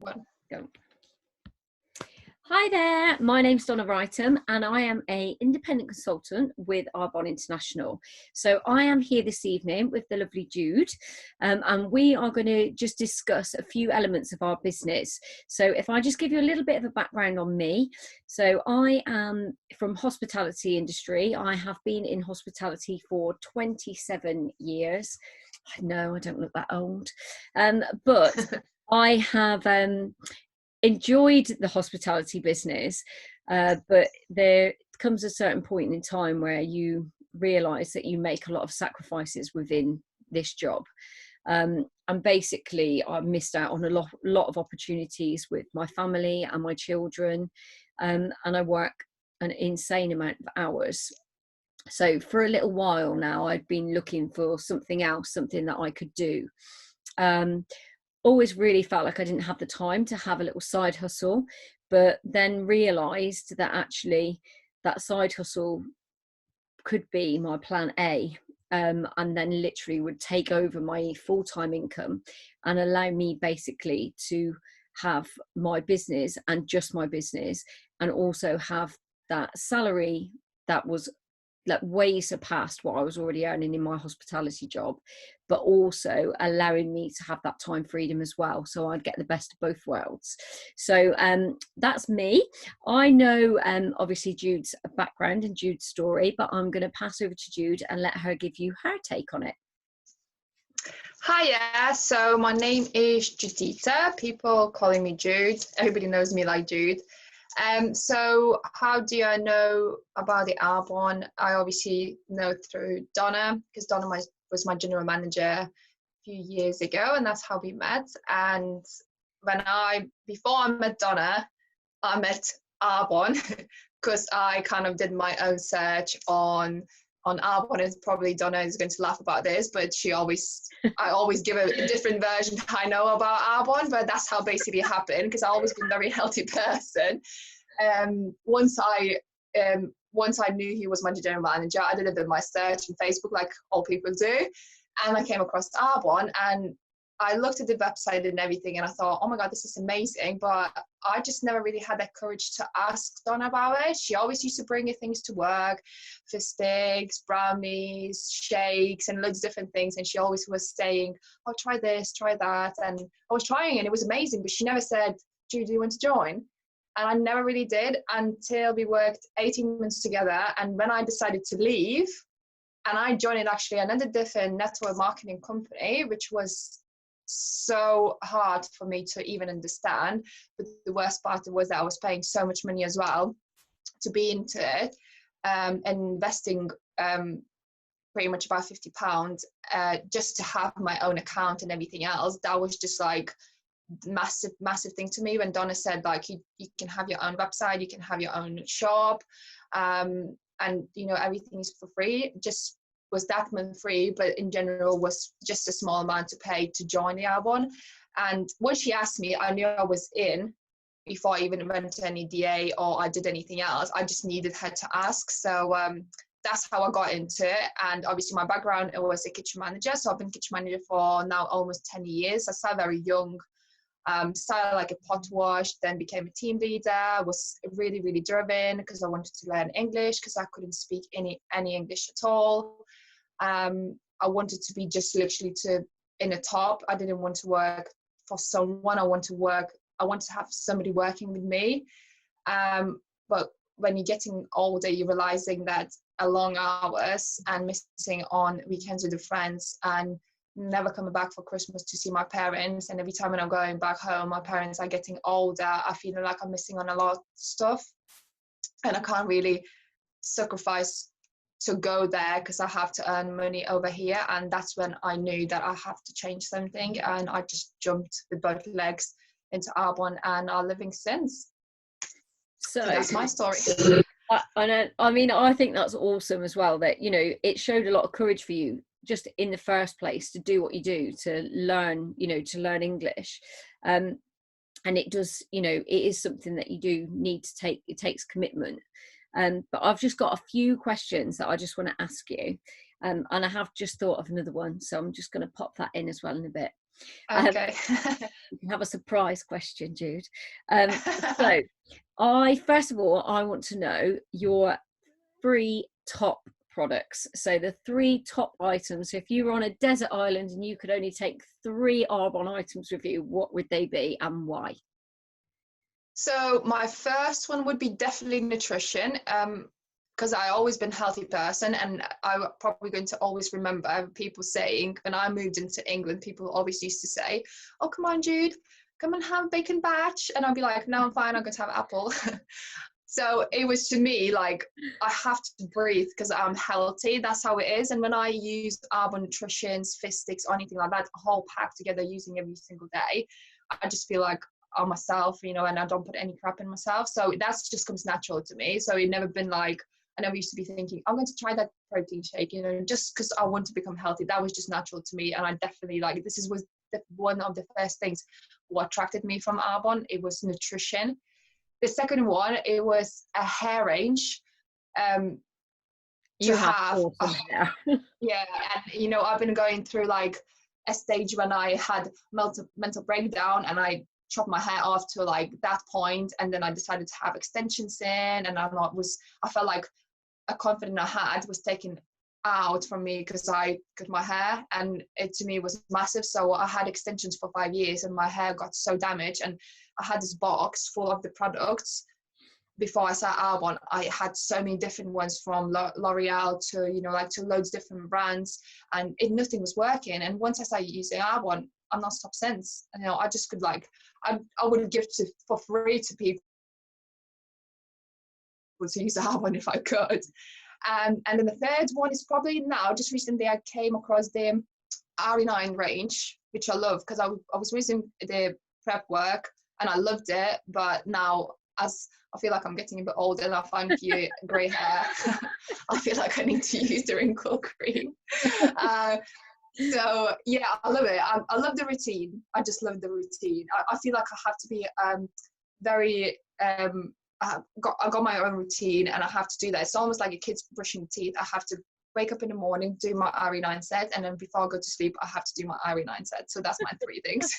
One, go. Hi there, my name's Donna Wrightham and I am an independent consultant with Arbonne International. So I am here this evening with the lovely Jude and we are going to just discuss a few elements of our business. So if I just give you a little bit of a background on me. So I am from hospitality industry. I have been in hospitality for 27 years. I know I don't look that old, but I have enjoyed the hospitality business, but there comes a certain point in time where you realize that you make a lot of sacrifices within this job. And basically I missed out on a lot of opportunities with my family and my children, and I work an insane amount of hours. So for a little while now I'd been looking for something else, something that I could do. Always really felt like I didn't have the time to have a little side hustle, but then realized that actually that side hustle could be my plan A, and then literally would take over my full-time income and allow me basically to have my business and just my business, and also have that salary that was like way surpassed what I was already earning in my hospitality job, but also allowing me to have that time freedom as well. So I'd get the best of both worlds. So that's me. I know obviously Jude's background and Jude's story, but I'm going to pass over to Jude and let her give you her take on it. Hiya, so my name is Judita. People calling me Jude. Everybody knows me like Jude. So how do I know about the Arbonne? I obviously know through Donna, because Donna was my general manager a few years ago, and that's how we met. And before I met Donna, I met Arbonne because I kind of did my own search on Arbonne. And probably Donna is going to laugh about this, but I always give a different version I know about Arbonne, but that's how basically it happened, because I've always been a very healthy person. Once I knew he was my general manager, I did a bit of my search on Facebook like all people do, and I came across Arbonne, and I looked at the website and everything, and I thought, oh my god, this is amazing, but I just never really had that courage to ask Donna about it. She always used to bring me things to work, fistics, brownies, shakes, and loads of different things, and she always was saying, oh, try this, try that, and I was trying and it was amazing, but she never said, Jude, do you want to join? And I never really did until we worked 18 months together, and when I decided to leave, and I joined actually another different network marketing company, which was so hard for me to even understand. But the worst part was that I was paying so much money as well to be into it, and investing pretty much about £50 just to have my own account and everything else. That was just like massive thing to me when Donna said like you can have your own website, you can have your own shop, and you know everything is for free. It just was that month free, but in general was just a small amount to pay to join the Arbonne. And when she asked me, I knew I was in before I even went to any DA or I did anything else. I just needed her to ask. So that's how I got into it. And obviously my background, it was a kitchen manager, so I've been kitchen manager for now almost 10 years. I started very young, started like a pot wash, then became a team leader, was really driven because I wanted to learn English because I couldn't speak any English at all. I wanted to be just literally in a top. I didn't want to work for someone. I want to have somebody working with me. But when you're getting older, you're realizing that a long hours and missing on weekends with the friends and never coming back for Christmas to see my parents, and every time when I'm going back home my parents are getting older, I feel like I'm missing on a lot of stuff, and I can't really sacrifice to go there because I have to earn money over here. And that's when I knew that I have to change something, and I just jumped with both legs into Arbonne and are living since. So that's my story. I mean, I think that's awesome as well, that, you know, it showed a lot of courage for you just in the first place to do what you do, to learn, you know, to learn English. And it does, you know, it is something that you do need to take. It takes commitment. But I've just got a few questions that I just want to ask you. And I have just thought of another one, so I'm just going to pop that in as well in a bit. Okay. You can have a surprise question, Jude. So, first of all, I want to know your 3 top products. So the 3 top items. So if you were on a desert island and you could only take 3 Arbonne items with you, what would they be and why? So my first one would be definitely nutrition, because I always been a healthy person, and I'm probably going to always remember people saying when I moved into England, people always used to say, "Oh, come on, Jude, come and have bacon batch," and I'd be like, "No, I'm fine. I'm going to have apple." So it was to me like I have to breathe because I'm healthy. That's how it is. And when I use Arbonne Nutrition's, Fizz Sticks, or anything like that, a whole pack together using every single day, I just feel like I'm myself, and I don't put any crap in myself. So that's just comes natural to me. So it never been like, I never used to be thinking, I'm going to try that protein shake, just because I want to become healthy. That was just natural to me. And I definitely was one of the first things what attracted me from Arbonne. It was nutrition. The second one, it was a hair range. You have awesome hair. Yeah, and I've been going through like a stage when I had mental breakdown, and I chopped my hair off to like that point, and then I decided to have extensions in, and I felt like a confidence I had was taken out from me because I cut my hair, and it to me was massive. So I had extensions for 5 years, and my hair got so damaged, and I had this box full of the products. Before I started Arbonne, I had so many different ones from L'Oreal to to loads of different brands, and nothing was working. And once I started using Arbonne, I'm not stopped since. And, I just could I would give for free to people to use Arbonne if I could. And then the third one is probably now, just recently I came across the RE9 range, which I love because I was using the prep work and I loved it. But now, as I feel like I'm getting a bit older and I find a few grey hair, I feel like I need to use the wrinkle cream. So yeah, I love it. I love the routine. I just love the routine. I feel like I have to be very I got my own routine, and I have to do that. It's almost like a kid's brushing teeth. I have to wake up in the morning, do my RE9 set, and then before I go to sleep, I have to do my RE9 set. So that's my 3 things.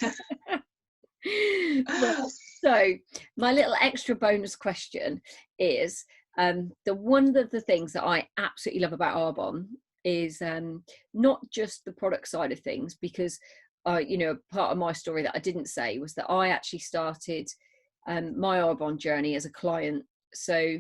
Well, so my little extra bonus question is one of the things that I absolutely love about Arbonne is not just the product side of things, because part of my story that I didn't say was that I actually started my Arbonne journey as a client. So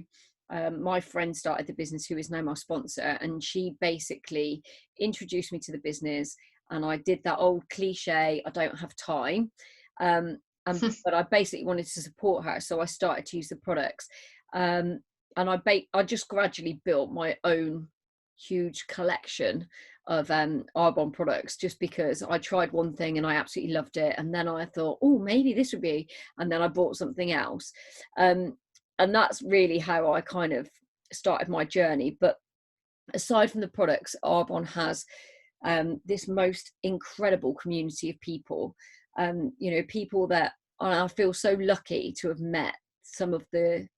my friend started the business, who is now my sponsor, and she basically introduced me to the business, and I did that old cliche, I don't have time, but I basically wanted to support her, so I started to use the products, and I just gradually built my own huge collection of Arbonne products, just because I tried one thing and I absolutely loved it, and then I thought, oh, maybe this would be, and then I bought something else, and that's really how I kind of started my journey. But aside from the products, Arbonne has this most incredible community of people, people that I feel so lucky to have met. Some of the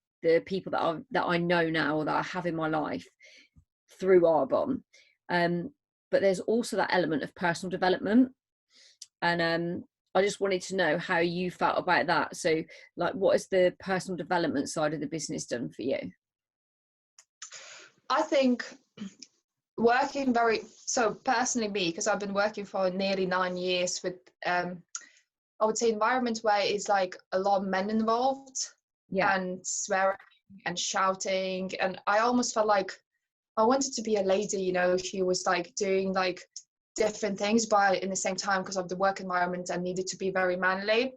people that I know now, or that I have in my life through Arbonne, but there's also that element of personal development, and I just wanted to know how you felt about that. So, like, what has the personal development side of the business done for you? I think personally me, because I've been working for nearly 9 years with I would say environment where it's like a lot of men involved, and swearing and shouting, and I almost felt like I wanted to be a lady, she was like doing like different things, but in the same time, because of the work environment, I needed to be very manly.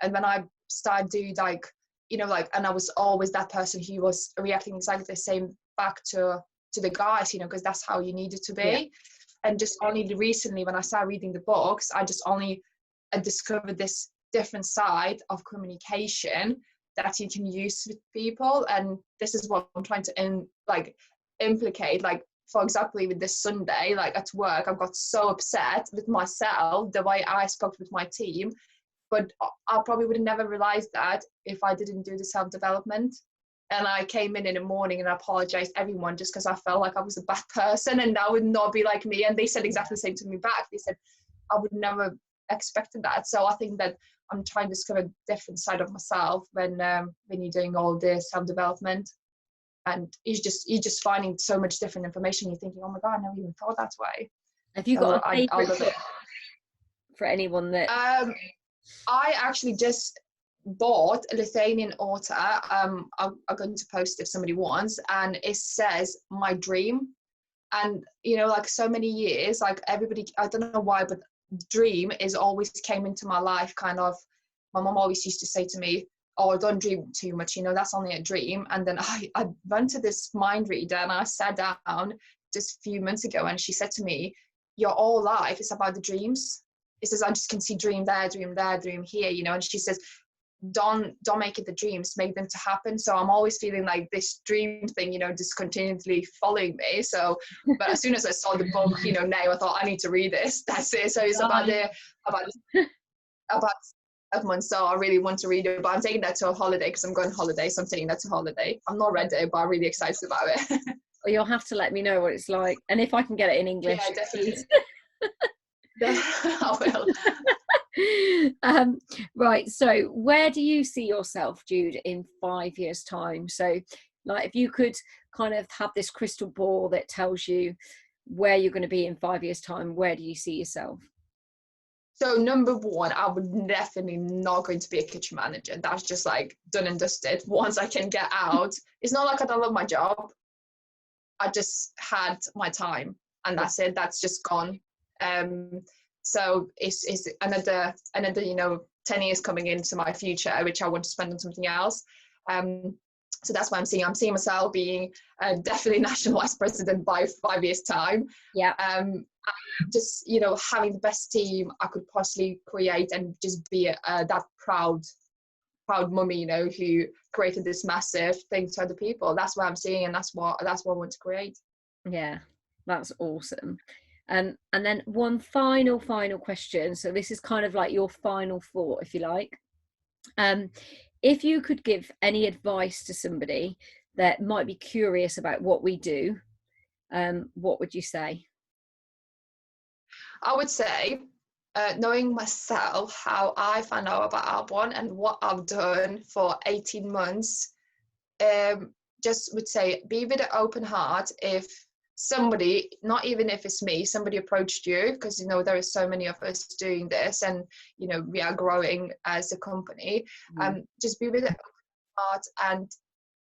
And when I started doing and I was always that person who was reacting exactly the same back to the guys, because that's how you needed to be. Yeah. And just only recently, when I started reading the books, I discovered this different side of communication that you can use with people. And this is what I'm trying to implicate. Like, for example, with this Sunday, like at work, I got so upset with myself, the way I spoke with my team, but I probably would have never realized that if I didn't do the self-development. And I came in the morning and I apologized to everyone just because I felt like I was a bad person and that would not be like me. And they said exactly the same to me back. They said, I would never expected that. So I think that I'm trying to discover a different side of myself when you're doing all this self-development, and you're just finding so much different information. You're thinking, oh my god, I never even thought that way. Have you So got a I'll favourite love it. book for anyone that? I actually just bought a Lithuanian author. I'm going to post if somebody wants, and it says My Dream. And you know, like so many years, like everybody, I don't know why, but dream is always came into my life kind of. My mom always used to say to me, oh, don't dream too much, you know, that's only a dream. And then I went to this mind reader and I sat down just a few months ago, and she said to me, your whole life is about the dreams. It says, I just can see dream there, dream here, you know. And she says, don't make it the dreams, make them to happen. So I'm always feeling like this dream thing, you know, just continually following me. So but as soon as I saw the book, you know, now I thought I need to read this. That's it. So it's about months. So I really want to read it, but I'm taking that to a holiday because I'm going on holiday. So I'm taking that to holiday. I'm not read it, but I'm really excited about it. Well, you'll have to let me know what it's like, and if I can get it in English. Yeah, definitely. I will. Right, so where do you see yourself, Jude, in 5 years' time? So like if you could kind of have this crystal ball that tells you where you're going to be in 5 years' time, where do you see yourself? So number one, I would definitely not going to be a kitchen manager. That's just like done and dusted. Once I can get out, it's not like I don't love my job. I just had my time and that's it. That's just gone. So it's another, you know, 10 years coming into my future, which I want to spend on something else. So that's what I'm seeing myself being definitely national vice president by 5 years time. Yeah. Just, you know, having the best team I could possibly create, and just be that proud mummy, you know, who created this massive thing to other people. That's what I'm seeing, and that's what I want to create. Yeah, that's awesome. And then one final question. So this is kind of like your final thought, if you like. If you could give any advice to somebody that might be curious about what we do, what would you say? I would say, knowing myself, how I found out about Arbonne and what I've done for 18 months, just would say, be with an open heart. If somebody, not even if it's me, somebody approached you, because, you know, there are so many of us doing this, and, you know, we are growing as a company, just be with an open heart, and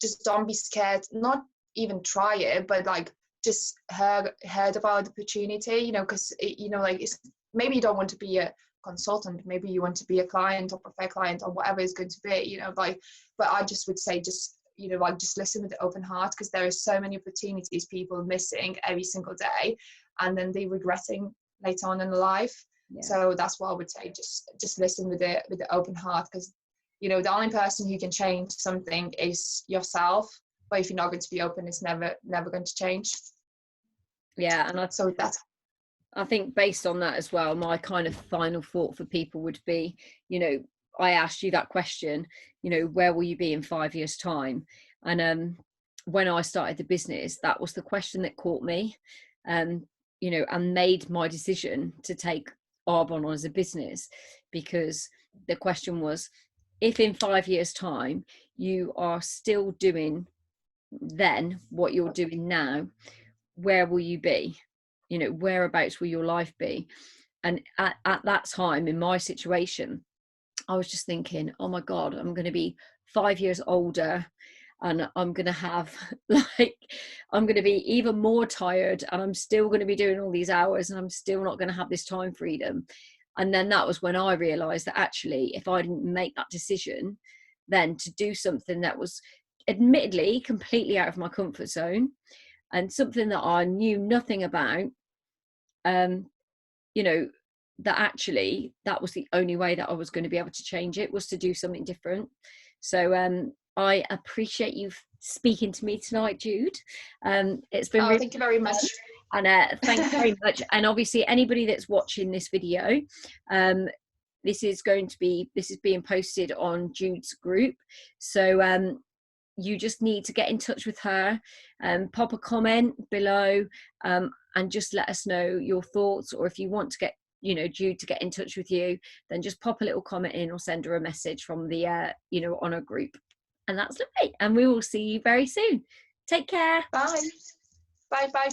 just don't be scared, not even try it, but like just heard about the opportunity, you know, because, you know, like, it's maybe you don't want to be a consultant, maybe you want to be a client or preferred client or whatever it's going to be, you know, like, but I just would say, just, you know, like, just listen with an open heart, because there are so many opportunities people missing every single day, and then they regretting later on in life. Yeah. So that's what I would say, just listen with the open heart, because, you know, the only person who can change something is yourself. But if you're not going to be open, it's never going to change. Yeah, and I think based on that as well, my kind of final thought for people would be, you know, I asked you that question, you know, where will you be in 5 years' time? And when I started the business, that was the question that caught me, you know, and made my decision to take Arbonne on as a business, because the question was, if in 5 years' time you are still doing then what you're doing now, where will you be? You know, whereabouts will your life be? And at that time in my situation, I was just thinking, oh my God, I'm going to be 5 years older, and I'm going to have like, I'm going to be even more tired, and I'm still going to be doing all these hours, and I'm still not going to have this time freedom. And then that was when I realized that actually, if I didn't make that decision then to do something that was admittedly completely out of my comfort zone and something that I knew nothing about, you know, that actually that was the only way that I was going to be able to change it, was to do something different. So I appreciate you speaking to me tonight, Jude. It's been really thank you very much. And thank you very much. And obviously anybody that's watching this video, this is being posted on Jude's group. So you just need to get in touch with her, pop a comment below, and just let us know your thoughts, or if you want to get you know, Jude to get in touch with you, then just pop a little comment in or send her a message from the, you know, on a group. And that's lovely. And we will see you very soon. Take care. Bye. Bye. Bye.